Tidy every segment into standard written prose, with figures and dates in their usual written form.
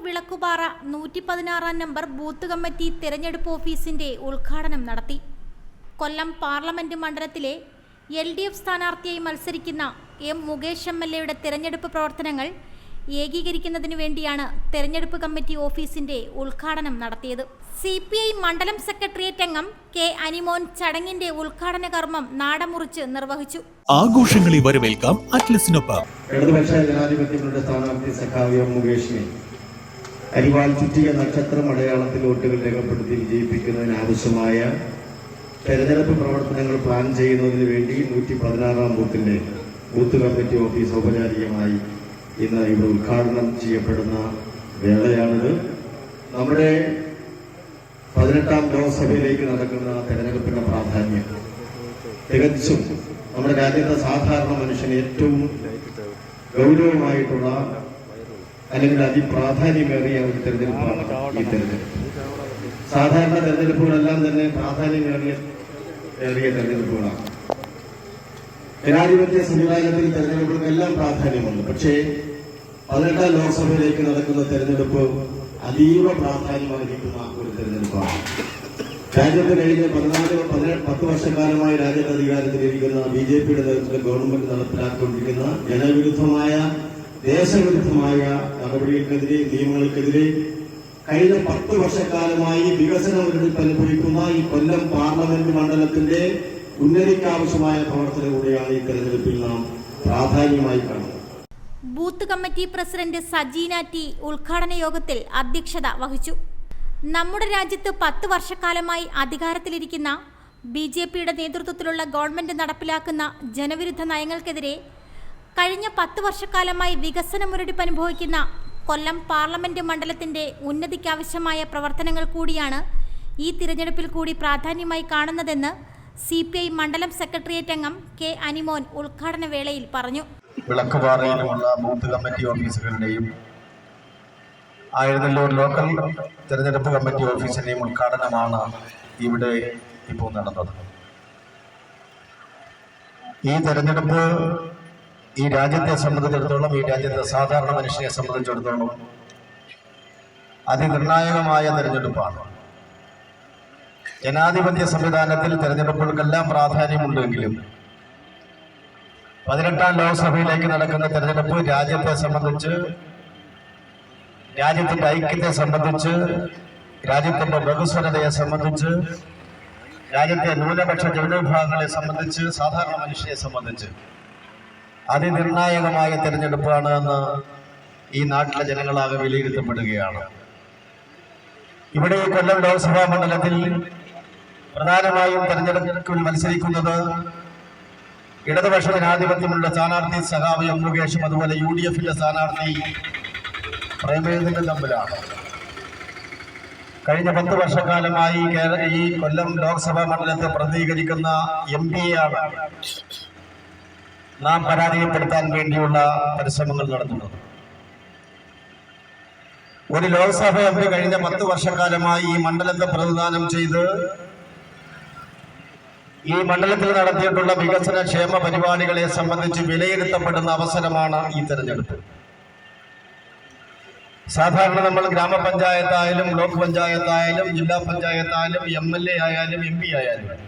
Vilakkupara 116 number booth committee തെരഞ്ഞെടുപ്പ് ഓഫീസിന്റെ ഉദ്ഘാടനം നടത്തി. കൊല്ലം പാർലമെന്റ് മണ്ഡലത്തിലെ LDF സ്ഥാനാർത്ഥിയായി മത്സരിക്കുന്ന M. മുകേഷ് MLA തെരഞ്ഞെടുപ്പ് പ്രവർത്തനങ്ങൾ ഏകീകരിക്കുന്നതിനു വേണ്ടിയാണ് തെരഞ്ഞെടുപ്പ് കമ്മിറ്റി ഓഫീസിന്റെ ഉദ്ഘാടനം നടത്തിയത്. CPI മണ്ഡലം സെക്രട്ടേറിയറ്റ് അംഗം K. അനിമോൻ ചടങ്ങിന്റെ ഉദ്ഘാടന കർമ്മം നാടമുറിച്ച് നിർവഹിച്ചു. ആഘോഷങ്ങളെ വരവേൽക്കാം അറ്റ്ലസിനൊപ്പം. ഇടതുപക്ഷ ജനാധിപത്യങ്ങളുടെ സ്ഥാനാർത്ഥി സഖാവ് M. മുകേഷിനെ അരിവാൾ ചുറ്റിയ നക്ഷത്രം അടയാളത്തിൽ വോട്ടുകൾ രേഖപ്പെടുത്തി വിജയിപ്പിക്കുന്നതിനാവശ്യമായ തെരഞ്ഞെടുപ്പ് പ്രവർത്തനങ്ങൾ പ്ലാൻ ചെയ്യുന്നതിന് വേണ്ടി 116 ബൂത്തിന്റെ ബൂത്ത് കമ്മിറ്റി ഓഫീസ് ഔപചാരികമായി ഇന്ന് ഇവിടെ ഉദ്ഘാടനം ചെയ്യപ്പെടുന്ന വേളയാണിത്. നമ്മുടെ 18ാം ലോക്സഭയിലേക്ക് നടക്കുന്ന തെരഞ്ഞെടുപ്പിന്റെ പ്രാധാന്യം തികച്ചും നമ്മുടെ രാജ്യത്തെ സാധാരണ മനുഷ്യന് ഏറ്റവും ഗൗരവമായിട്ടുള്ള അല്ലെങ്കിൽ അതിപ്രാധാന്യമേറിയ ഒരു തെരഞ്ഞെടുപ്പാണ് ഈ തെരഞ്ഞെടുപ്പ്. സാധാരണ തെരഞ്ഞെടുപ്പുകളെല്ലാം തന്നെ പ്രാധാന്യമേറിയ തെരഞ്ഞെടുപ്പുകളാണ്. ജനാധിപത്യ സംവിധാനത്തിൽ തെരഞ്ഞെടുപ്പുകൾക്കെല്ലാം പ്രാധാന്യമുണ്ട്. പക്ഷേ 18ാം ലോക്സഭയിലേക്ക് നടക്കുന്ന തെരഞ്ഞെടുപ്പ് അതീവ പ്രാധാന്യമർഹിക്കുന്ന ഒരു തെരഞ്ഞെടുപ്പാണ്. രാജ്യത്ത് കഴിഞ്ഞ 10 വർഷക്കാലമായി രാജ്യത്ത് അധികാരത്തിലിരിക്കുന്ന BJPയുടെ നേതൃത്വത്തിൽ ഗവൺമെന്റ് നടപ്പിലാക്കിക്കൊണ്ടിരിക്കുന്ന ജനവിരുദ്ധമായ ദേശവിരുദ്ധമായ നടപടികൾക്കെതിരെ നിയമങ്ങൾക്കെതിരെ കഴിഞ്ഞ 10 വർഷക്കാലമായി വികസന മുരടിപ്പ് അനുഭവിക്കുന്ന ഈ കൊല്ലം പാർലമെന്റ് മണ്ഡലത്തിന്റെ ഉന്നതിക്കാവശ്യമായ പ്രവർത്തനം കൂടിയാണ് ഈ തെരഞ്ഞെടുപ്പിൽ നാം പ്രാധാന്യമായി കാണുന്നത്. Booth committee president Sajina T. ഉദ്ഘാടന യോഗത്തിൽ അധ്യക്ഷത വഹിച്ചു. നമ്മുടെ രാജ്യത്ത് 10 വർഷക്കാലമായി അധികാരത്തിലിരിക്കുന്ന BJPയുടെ നേതൃത്വത്തിലുള്ള ഗവൺമെന്റ് നടപ്പിലാക്കുന്ന ജനവിരുദ്ധ നയങ്ങൾക്കെതിരെ കഴിഞ്ഞ 10 വർഷക്കാലമായി വികസന മുരടിപ്പ് അനുഭവിക്കുന്ന കൊല്ലം പാർലമെന്റ് മണ്ഡലത്തിന്റെ ഉന്നതിക്കാവശ്യമായ പ്രവർത്തനങ്ങൾ കൂടിയാണ് ഈ തിരഞ്ഞെടുപ്പിൽ കൂടി പ്രാധാന്യമായി കാണുന്നതെന്ന് CPI മണ്ഡലം സെക്രട്ടേറിയറ്റ് അംഗം K. അനിമോൻ ഉദ്ഘാടന വേളയിൽ പറഞ്ഞു. വിളക്കുപാറയിലുമുള്ള ബൂത്ത് കമ്മിറ്റി ഓഫീസുകളുടെയും ആയിരത്തല്ലൂർ ലോക്കൽ തെരഞ്ഞെടുപ്പ് കമ്മിറ്റി ഓഫീസിന്റെയും ഉദ്ഘാടനമാണ് ഇവിടെ ഇപ്പോൾ നടന്നത്. ഈ തെരഞ്ഞെടുപ്പ് ഈ രാജ്യത്തെ സംബന്ധിച്ചിടത്തോളം, ഈ രാജ്യത്തെ സാധാരണ മനുഷ്യനെ സംബന്ധിച്ചിടത്തോളം അതിനിർണായകമായ തെരഞ്ഞെടുപ്പാണ്. ജനാധിപത്യ സംവിധാനത്തിൽ തെരഞ്ഞെടുപ്പുകൾക്കെല്ലാം പ്രാധാന്യമുണ്ടെങ്കിലും 18ാം ലോക്സഭയിലേക്ക് നടക്കുന്ന തെരഞ്ഞെടുപ്പ് രാജ്യത്തെ സംബന്ധിച്ച്, രാജ്യത്തിന്റെ ഐക്യത്തെ സംബന്ധിച്ച്, രാജ്യത്തിന്റെ ബഹുസ്വരതയെ സംബന്ധിച്ച്, രാജ്യത്തെ ന്യൂനപക്ഷ ജനവിഭാഗങ്ങളെ സംബന്ധിച്ച്, സാധാരണ മനുഷ്യരെ സംബന്ധിച്ച് അതിനിർണായകമായ തെരഞ്ഞെടുപ്പാണ് എന്ന് ഈ നാട്ടിലെ ജനങ്ങളാകെ വിലയിരുത്തപ്പെടുകയാണ്. ഇവിടെ കൊല്ലം ലോക്സഭാ മണ്ഡലത്തിൽ പ്രധാനമായും തെരഞ്ഞെടുപ്പിൽ മത്സരിക്കുന്നത് ഇടതുപക്ഷ ജനാധിപത്യമുള്ള സ്ഥാനാർത്ഥി സഖാവ് M. മുകേഷും അതുപോലെ UDFന്റെ സ്ഥാനാർത്ഥി പ്രേമേന്ദ്രനും തമ്മിലാണ്. കഴിഞ്ഞ 10 വർഷക്കാലമായി ഈ കൊല്ലം ലോക്സഭാ മണ്ഡലത്തെ പ്രതിനിധീകരിക്കുന്ന MP-യാണ് നാം പരാജയപ്പെടുത്താൻ വേണ്ടിയുള്ള പരിശ്രമങ്ങൾ നടത്തുന്നത്. ഒരു ലോക്സഭ MP കഴിഞ്ഞ 10 വർഷക്കാലമായി ഈ മണ്ഡലത്തെ പ്രതിനിധാനം ചെയ്ത് ഈ മണ്ഡലത്തിൽ നടത്തിയിട്ടുള്ള വികസന ക്ഷേമ പരിപാടികളെ സംബന്ധിച്ച് വിലയിരുത്തപ്പെടുന്ന അവസരമാണ് ഈ തെരഞ്ഞെടുപ്പ്. സാധാരണ നമ്മൾ ഗ്രാമപഞ്ചായത്തായാലും ബ്ലോക്ക് പഞ്ചായത്തായാലും ജില്ലാ പഞ്ചായത്തായാലും MLA ആയാലും MP ആയാലും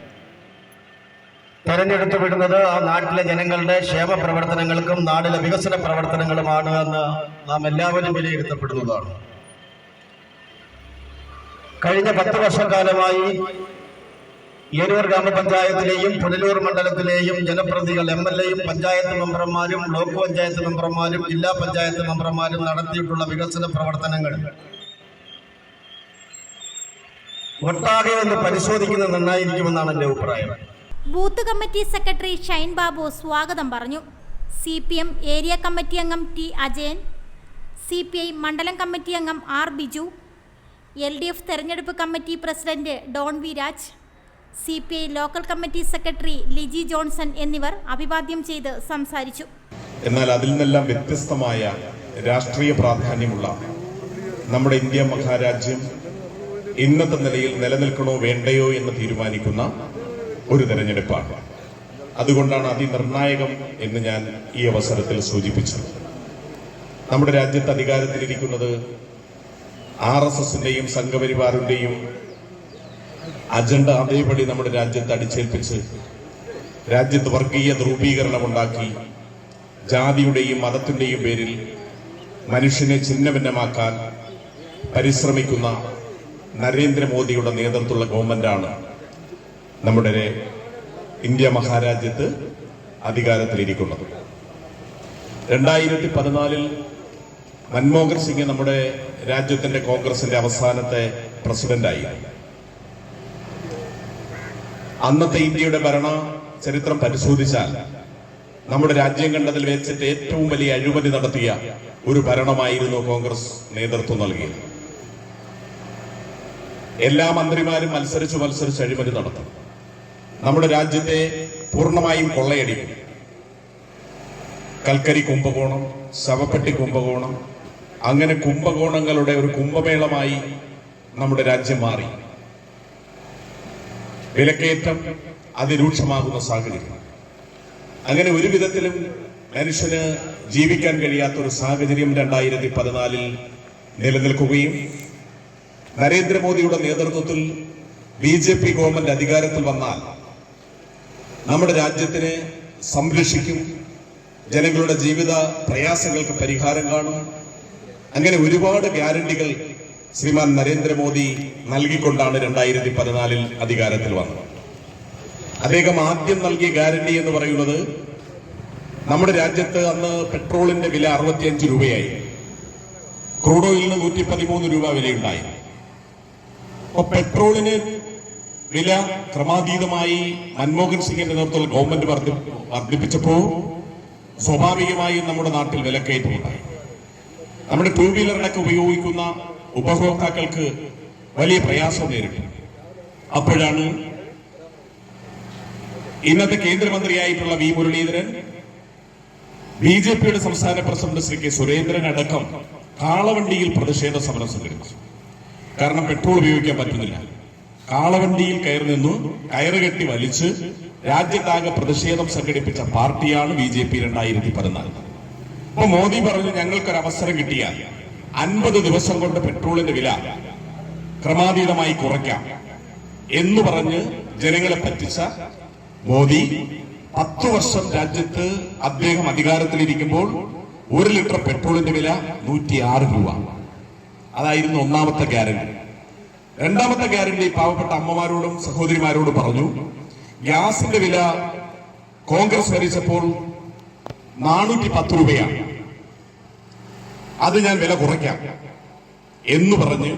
തെരഞ്ഞെടുത്ത് വിടുന്നത് ആ നാട്ടിലെ ജനങ്ങളുടെ ക്ഷേമ പ്രവർത്തനങ്ങൾക്കും നാടിലെ വികസന പ്രവർത്തനങ്ങളുമാണ് എന്ന് നാം എല്ലാവരും വിലയിരുത്തപ്പെടുന്നതാണ്. കഴിഞ്ഞ 10 വർഷക്കാലമായി ഏരൂർ ഗ്രാമപഞ്ചായത്തിലെയും പുനലൂർ മണ്ഡലത്തിലെയും ജനപ്രതിനിധികൾ MLAയും പഞ്ചായത്ത് മെമ്പർമാരും ബ്ലോക്ക് പഞ്ചായത്ത് മെമ്പർമാരും ജില്ലാ പഞ്ചായത്ത് മെമ്പർമാരും നടത്തിയിട്ടുള്ള വികസന പ്രവർത്തനങ്ങൾ ഒട്ടാകെ ഒന്ന് പരിശോധിക്കുന്നത് നന്നായിരിക്കുമെന്നാണ് എൻ്റെ അഭിപ്രായം. Booth committee secretary Shine Babu സ്വാഗതം പറഞ്ഞു. CPM ഏരിയ കമ്മിറ്റി അംഗം T. അജയൻ, CPI മണ്ഡലം കമ്മിറ്റി അംഗം R. ബിജു, LDF തെരഞ്ഞെടുപ്പ് committee president Don V Raj, CPI local committee secretary Liji Johnson എന്നിവർ അഭിവാദ്യം ചെയ്ത് സംസാരിച്ചു. എന്നാൽ അതിൽ നിന്നെല്ലാം വ്യത്യസ്തമായ രാഷ്ട്രീയ പ്രാധാന്യമുള്ള നമ്മുടെ ഇന്ത്യ മഹാരാജ്യം ഇന്നത്തെ നിലയിൽ നിലനിൽക്കണോ വേണ്ടയോ എന്ന് തീരുമാനിക്കുന്ന ഒരു തെരഞ്ഞെടുപ്പാണ്. അതുകൊണ്ടാണ് അതിനിർണായകം എന്ന് ഞാൻ ഈ അവസരത്തിൽ സൂചിപ്പിച്ചത്. നമ്മുടെ രാജ്യത്ത് അധികാരത്തിലിരിക്കുന്നത് RSSന്റെയും സംഘപരിവാറിന്റെയും അജണ്ട അതേപടി നമ്മുടെ രാജ്യത്ത് അടിച്ചേൽപ്പിച്ച് രാജ്യത്ത് വർഗീയ ധ്രുവീകരണം ഉണ്ടാക്കി ജാതിയുടെയും മതത്തിന്റെയും പേരിൽ മനുഷ്യനെ ഛിന്നഭിന്നമാക്കാൻ പരിശ്രമിക്കുന്ന നരേന്ദ്രമോദിയുടെ നേതൃത്വമുള്ള ഗവൺമെന്റാണ് നമ്മുടെ ഇന്ത്യ മഹാരാജ്യത്ത് അധികാരത്തിലിരിക്കുന്നത്. 2014 മൻമോഹൻ സിംഗ് നമ്മുടെ രാജ്യത്തിന്റെ കോൺഗ്രസിന്റെ അവസാനത്തെ പ്രസിഡന്റായി. അന്നത്തെ ഇന്ത്യയുടെ ഭരണ ചരിത്രം പരിശോധിച്ചാൽ നമ്മുടെ രാജ്യം കണ്ടതിൽ വെച്ചിട്ട് ഏറ്റവും വലിയ അഴിമതി നടത്തിയ ഒരു ഭരണമായിരുന്നു കോൺഗ്രസ് നേതൃത്വം നൽകിയത്. എല്ലാ മന്ത്രിമാരും മത്സരിച്ച് അഴിമതി നടത്തും. നമ്മുടെ രാജ്യത്തെ പൂർണ്ണമായും കൊള്ളയടിക്കും. കൽക്കരി കുംഭകോണം, ശവപ്പെട്ടി കുംഭകോണം, അങ്ങനെ കുംഭകോണങ്ങളുടെ ഒരു കുംഭമേളമായി നമ്മുടെ രാജ്യം മാറി. വിലക്കയറ്റം അതിരൂക്ഷമാകുന്ന സാഹചര്യം. അങ്ങനെ ഒരു വിധത്തിലും മനുഷ്യന് ജീവിക്കാൻ കഴിയാത്ത ഒരു സാഹചര്യം 2014 നിലനിൽക്കുകയും നരേന്ദ്രമോദിയുടെ നേതൃത്വത്തിൽ BJP ഗവൺമെന്റ് അധികാരത്തിൽ വന്നാൽ നമ്മുടെ രാജ്യത്തിനെ സംരക്ഷിക്കും, ജനങ്ങളുടെ ജീവിത പ്രയാസങ്ങൾക്ക് പരിഹാരം കാണും. അങ്ങനെ ഒരുപാട് ഗ്യാരണ്ടികൾ ശ്രീമാൻ നരേന്ദ്രമോദി നൽകിക്കൊണ്ടാണ് 2014 അധികാരത്തിൽ വന്നത്. അദ്ദേഹം ആദ്യം നൽകിയ ഗ്യാരണ്ടി എന്ന് പറയുന്നത് നമ്മുടെ രാജ്യത്ത് അന്ന് പെട്രോളിന്റെ വില 65 രൂപയായി, ക്രൂഡ് ഓയിലിന് 113 രൂപ വിലയുണ്ടായി. അപ്പൊ പെട്രോളിന് വില ക്രമാതീതമായി മൻമോഹൻ സിംഗിന്റെ നേതൃത്വത്തിൽ ഗവൺമെന്റ് വർദ്ധിപ്പിച്ചപ്പോൾ സ്വാഭാവികമായും നമ്മുടെ നാട്ടിൽ വിലക്കയറ്റമുണ്ടായി. നമ്മുടെ ടൂ വീലറിനൊക്കെ ഉപയോഗിക്കുന്ന ഉപഭോക്താക്കൾക്ക് വലിയ പ്രയാസം നേരിട്ടു. അപ്പോഴാണ് ഇന്നത്തെ കേന്ദ്രമന്ത്രിയായിട്ടുള്ള V. മുരളീധരൻ, BJPയുടെ സംസ്ഥാന പ്രസിഡന്റ് ശ്രീ K. സുരേന്ദ്രൻ അടക്കം കാളവണ്ടിയിൽ പ്രതിഷേധ സമരം സംഘടിപ്പിച്ചു. കാരണം പെട്രോൾ ഉപയോഗിക്കാൻ പറ്റുന്നില്ല. കാളവണ്ടിയിൽ കയറി നിന്നു, കയറുകെട്ടി വലിച്ച് രാജ്യത്താകെ പ്രതിഷേധം സംഘടിപ്പിച്ച പാർട്ടിയാണ് BJP 2014. അപ്പൊ മോദി പറഞ്ഞു, ഞങ്ങൾക്കൊരു അവസരം കിട്ടിയാൽ 50 ദിവസം കൊണ്ട് പെട്രോളിന്റെ വില ക്രമാതീതമായി കുറയ്ക്കാം എന്ന് പറഞ്ഞ് ജനങ്ങളെ പറ്റിച്ച മോദി 10 വർഷം രാജ്യത്ത് അദ്ദേഹം അധികാരത്തിലിരിക്കുമ്പോൾ 1 ലിറ്റർ പെട്രോളിന്റെ വില 106 രൂപ. അതായിരുന്നു ഒന്നാമത്തെ ഗ്യാരണ്ടി. രണ്ടാമത്തെ ഗ്യാരണ്ടി പാവപ്പെട്ട അമ്മമാരോടും സഹോദരിമാരോടും പറഞ്ഞു, ഗ്യാസിന്റെ വില കോൺഗ്രസ് ഭരിച്ചപ്പോൾ 410 രൂപയാണ്, അത് ഞാൻ വില കുറയ്ക്കാം എന്ന് പറഞ്ഞ്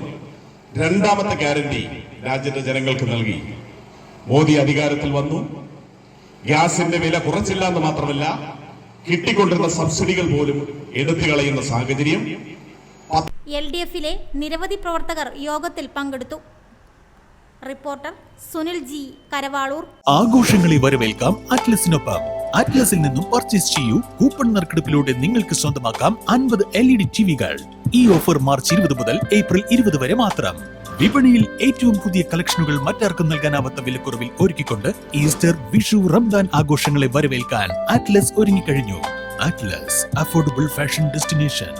രണ്ടാമത്തെ ഗ്യാരണ്ടി രാജ്യത്തെ ജനങ്ങൾക്ക് നൽകി. മോദി അധികാരത്തിൽ വന്നു. ഗ്യാസിന്റെ വില കുറച്ചില്ല എന്ന് മാത്രമല്ല, കിട്ടിക്കൊണ്ടിരുന്ന സബ്സിഡികൾ പോലും എടുത്തു കളയുന്ന സാഹചര്യം. LDFിലെ നിരവധി പ്രവർത്തകർ യോഗത്തിൽ പങ്കെടുത്തു. Reporter Sunil G. കരവാളൂർ. ആഘോഷങ്ങളെ വരവേൽക്കാം അറ്റ്ലസിനൊപ്പം. അറ്റ്ലസിൽ നിന്നും പർച്ചേസ് ചെയ്യൂ. കൂപ്പൺ നറുക്കെടുപ്പിലൂടെ നിങ്ങൾക്ക് സ്വന്തമാക്കാം 50 LED ടിവികൾ. ഈ ഓഫർ മാർച്ച് 20 മുതൽ ഏപ്രിൽ 20 വരെ മാത്രം. വിപണിയിൽ ഏറ്റവും പുതിയ കളക്ഷനുകൾ മറ്റാർക്കും നൽകാനാവാത്ത വിലക്കുറവിൽ ഒരുക്കിക്കൊണ്ട് ഈസ്റ്റർ, വിഷു, റംദാൻ ആഘോഷങ്ങളെ വരവേൽക്കാൻ അറ്റ്ലസ് ഒരുങ്ങിക്കഴിഞ്ഞു. Atlas, affordable fashion destination.